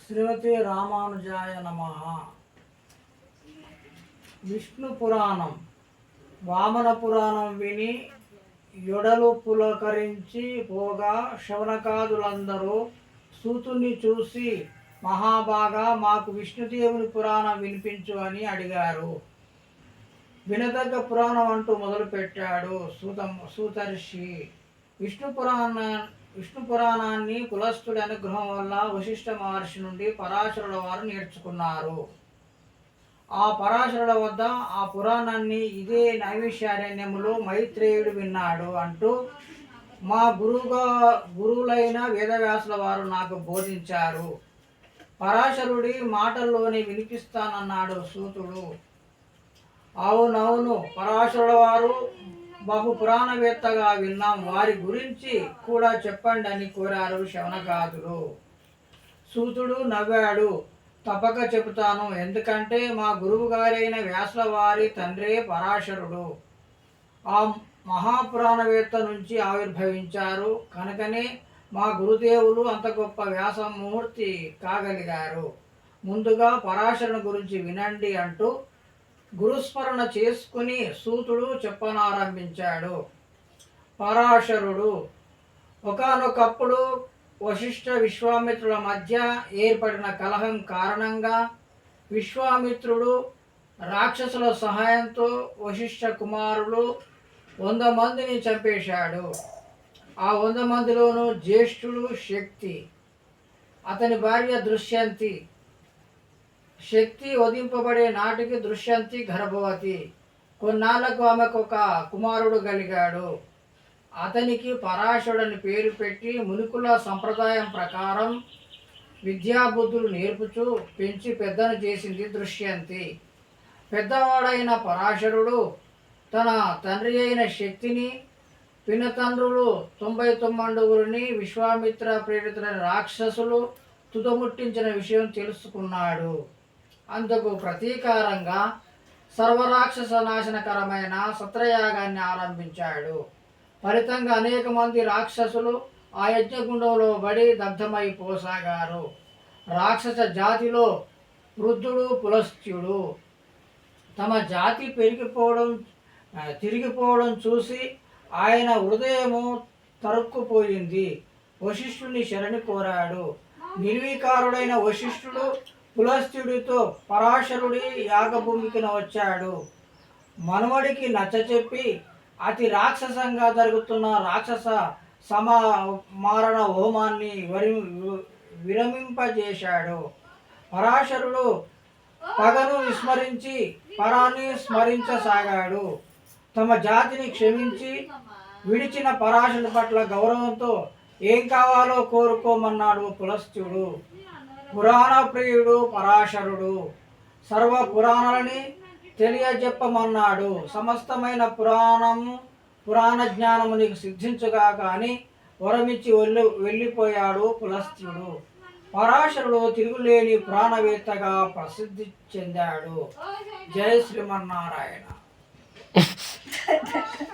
శ్రీమతి రామానుజాయ నమః. విష్ణు పురాణం వామన పురాణం విని యొడలు పులకరించి పోగా శవనకాదులందరూ సూతుని చూసి మహాబాగా మాకు విష్ణుదేవుని పురాణం వినిపించు అని అడిగారు. వినదగ్గ పురాణం అంటూ మొదలుపెట్టాడు సూతర్షి. విష్ణు పురాణాన్ని కులస్థుడి అనుగ్రహం వల్ల వశిష్ఠ మహర్షి నుండి పరాశరుల వారు నేర్చుకున్నారు. ఆ పరాశరుల వద్ద ఆ పురాణాన్ని ఇదే నైమిషారణ్యములో మైత్రేయుడు విన్నాడు అంటూ మా గురువులైన వేదవ్యాసుల వారు నాకు బోధించారు. పరాశరుడి మాటల్లోనే వినిపిస్తానన్నాడు సూతుడు. అవునవును, పరాశరుల వారు బహు పురాణవేత్తగా విన్నాం, వారి గురించి కూడా చెప్పండి అని కోరారు శవనకాదులు. సూతుడు నవ్వాడు. తప్పక చెబుతాను, ఎందుకంటే మా గురువు గారైన వ్యాసుల వారి తండ్రే పరాశరుడు. ఆ మహాపురాణవేత్త నుంచి ఆవిర్భవించారు కనుకనే మా గురుదేవులు అంత గొప్ప వ్యాసమూర్తి కాగలిగారు. ముందుగా పరాశరుని గురించి వినండి అంటూ గురుస్మరణ చేసుకుని సూతుడు చెప్పనారంభించాడు. పరాశరుడు ఒకానొకప్పుడు వశిష్ఠ విశ్వామిత్రుల మధ్య ఏర్పడిన కలహం కారణంగా విశ్వామిత్రుడు రాక్షసుల సహాయంతో వశిష్ఠ కుమారులు 100 మందిని చంపేశాడు. ఆ 100 మందిలోనూ జ్యేష్ఠుడు శక్తి, అతని భార్య దుష్యంతి. శక్తి వధింపబడే నాటికి దుష్యంతి గర్భవతి. కొన్నాళ్లకు ఆమెకు ఒక కుమారుడు కలిగాడు. అతనికి పరాశరుడని పేరు పెట్టి మునికుల సంప్రదాయం ప్రకారం విద్యాబుద్ధులు నేర్పుచూ పెంచి పెద్దను చేసింది దుష్యంతి. పెద్దవాడైన పరాశరుడు తన తండ్రి అయిన శక్తిని, పినతండ్రులు 99 విశ్వామిత్ర ప్రేరితులైన రాక్షసులు తుదముట్టించిన విషయం తెలుసుకున్నాడు. అందుకు ప్రతీకారంగా సర్వరాక్షస నాశనకరమైన సత్రయాగాన్ని ఆరంభించాడు. ఫలితంగా అనేక మంది రాక్షసులు ఆ యజ్ఞగుండంలో బడి దగ్ధమైపోసాగారు. రాక్షస జాతిలో వృద్ధుడు పులస్త్యుడు తమ జాతి తిరిగిపోవడం చూసి ఆయన హృదయము తరుక్కుపోయింది. వశిష్ఠుని శరణి కోరాడు. నిర్వీకారుడైన వశిష్ఠుడు పులస్త్యుడితో పరాశరుడి యాగభూమికి వచ్చాడు. మనవడికి నచ్చచెప్పి అతి రాక్షసంగా జరుగుతున్న రాక్షస సమారణ హోమాన్ని విరమింపజేశాడు. పరాశరుడు పగను విస్మరించి పరాన్ని స్మరించసాగాడు. తమ జాతిని క్షమించి విడిచిన పరాశరుడి పట్ల గౌరవంతో ఏం కావాలో కోరుకోమన్నాడు పులస్త్యుడు. పురాణ ప్రియుడు పరాశరుడు సర్వ పురాణాలని తెలియజెప్పమన్నాడు. సమస్తమైన పురాణ జ్ఞానము నీకు సిద్ధించుగా కానీ వరమిచ్చి వెళ్ళిపోయాడు పులస్త్యుడు. పరాశరుడు తిరుగులేని పురాణవేత్తగా ప్రసిద్ధి చెందాడు. జై శ్రీమన్నారాయణ.